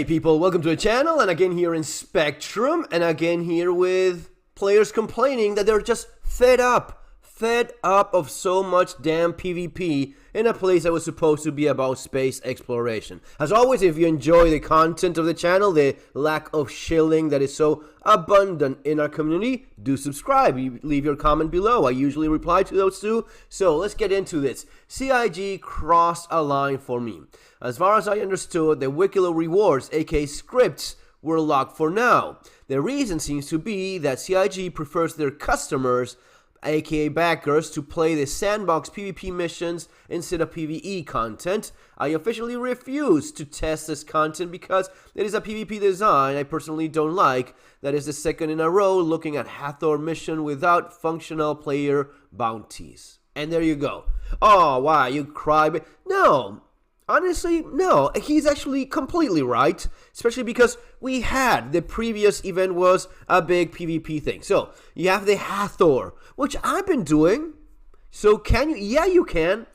Hey people, welcome to the channel, and again here in Spectrum, and again here with players complaining that they're just fed up of so much damn PvP in a place that was supposed to be about space exploration. As always, if you enjoy the content of the channel, the lack of shilling that is so abundant in our community, do subscribe. You leave your comment below. I usually reply to those too. So let's get into this. CIG crossed a line for me. As far as I understood, the Wikilo rewards, aka scripts, were locked for now. The reason seems to be that CIG prefers their customers, aka backers, to play the sandbox PvP missions instead of PvE content. I officially refuse to test this content because it is a PvP design I personally don't like. That is the second in a row looking at Hathor mission without functional player bounties. And there you go. Oh, why, you cry? But no. Honestly, no, he's actually completely right, especially because we had the previous event was a big PvP thing. So, you have the Hathor, which I've been doing. So, can you? Yeah, you can.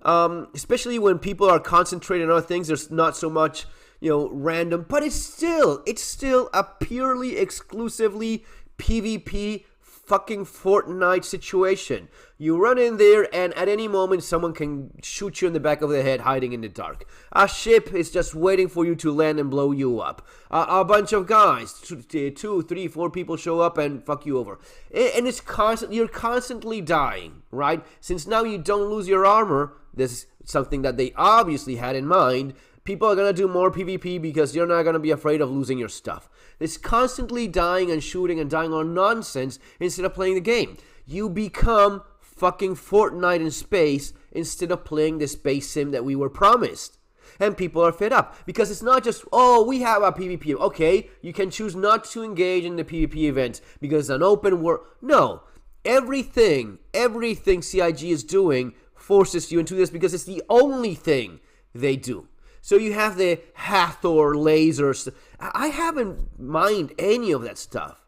Especially when people are concentrated on other things, there's not so much, random, but it's still a purely, exclusively PvP fucking Fortnite situation. You run in there and at any moment someone can shoot you in the back of the head hiding in the dark. A ship is just waiting for you to land and blow you up. A bunch of guys, 2, 3, 4 people show up and fuck you over. And it's you're constantly dying, right? Since now you don't lose your armor, this is something that they obviously had in mind. People are going to do more PvP because you're not going to be afraid of losing your stuff. It's constantly dying and shooting and dying on nonsense instead of playing the game. You become fucking Fortnite in space instead of playing the space sim that we were promised. And people are fed up because it's not just, oh, we have a PvP. Okay, you can choose not to engage in the PvP events because it's an open world. No, everything CIG is doing forces you into this because it's the only thing they do. So you have the Hathor lasers. I haven't mind any of that stuff.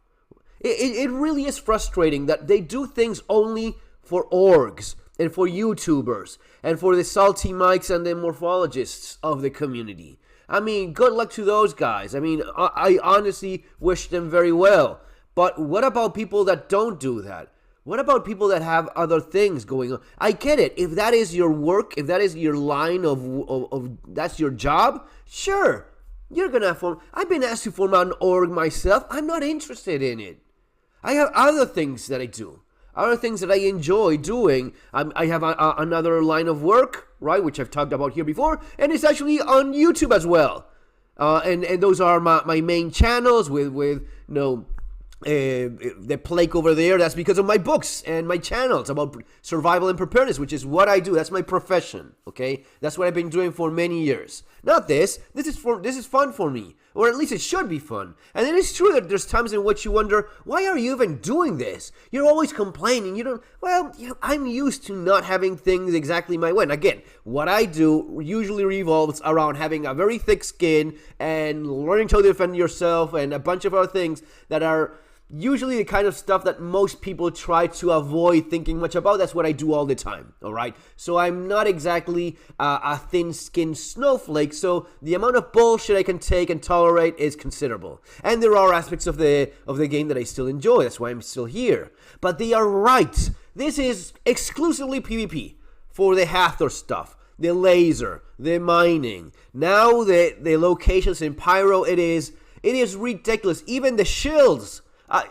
It really is frustrating that they do things only for orgs and for YouTubers and for the salty mics and the morphologists of the community. I mean, good luck to those guys. I mean, I honestly wish them very well. But what about people that don't do that? What about people that have other things going on? I get it. If that is your work, if that is your line of that's your job, sure. You're going to form. I've been asked to form an org myself. I'm not interested in it. I have other things that I do. Other things that I enjoy doing. I have another line of work, right, which I've talked about here before. And it's actually on YouTube as well. And those are my main channels with the plaque over there. That's because of my books and my channels about survival and preparedness, which is what I do. That's my profession. Okay, that's what I've been doing for many years. Not this. This is fun for me, or at least it should be fun. And it is true that there's times in which you wonder, why are you even doing this? You're always complaining. You don't. Well, I'm used to not having things exactly my way. And again, what I do usually revolves around having a very thick skin and learning to defend yourself and a bunch of other things that are usually the kind of stuff that most people try to avoid thinking much about. That's what I do all the time, all right? So I'm not exactly a thin-skinned snowflake, so the amount of bullshit I can take and tolerate is considerable. And there are aspects of the game that I still enjoy. That's why I'm still here. But they are right. This is exclusively PvP for the Hathor stuff, the laser, the mining. Now the locations in Pyro, it is ridiculous. Even the shields.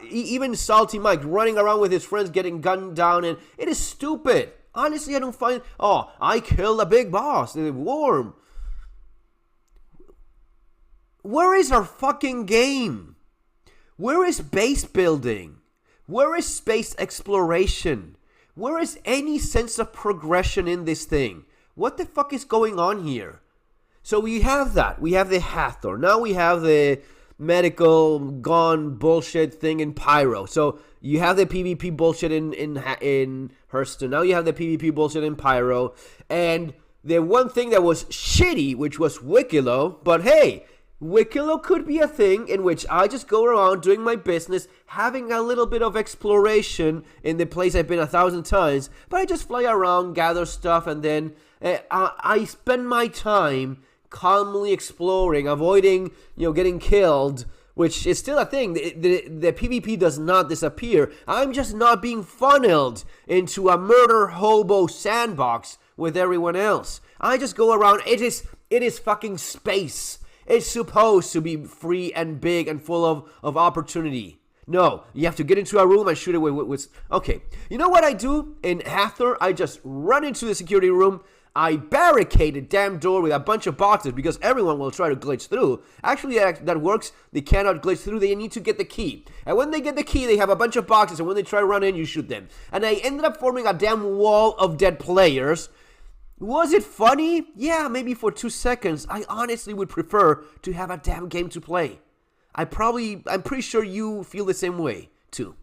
Even Salty Mike running around with his friends getting gunned down, and it is stupid. Honestly, I don't find, oh, I killed a big boss, warm. Where is our fucking game? Where is base building? Where is space exploration? Where is any sense of progression in this thing? What the fuck is going on here? So we have that. We have the Hathor. Now we have the medical gone bullshit thing in Pyro. So you have the PvP bullshit in Hearthstone. Now you have the PvP bullshit in Pyro. And the one thing that was shitty, which was Wikilo, but hey, Wikilo could be a thing in which I just go around doing my business, having a little bit of exploration in the place I've been 1,000 times, but I just fly around, gather stuff, and then I spend my time calmly exploring, avoiding, getting killed, which is still a thing. The PvP does not disappear. I'm just not being funneled into a murder hobo sandbox with everyone else. I just go around. It is fucking space. It's supposed to be free and big and full of opportunity. No, you have to get into a room and shoot it with... Okay, you know what I do in Hathor? I just run into the security room. I barricade the damn door with a bunch of boxes because everyone will try to glitch through. Actually, that works. They cannot glitch through. They need to get the key. And when they get the key, they have a bunch of boxes. And when they try to run in, you shoot them. And I ended up forming a damn wall of dead players. Was it funny? Yeah, maybe for 2 seconds. I honestly would prefer to have a damn game to play. I'm pretty sure you feel the same way, too.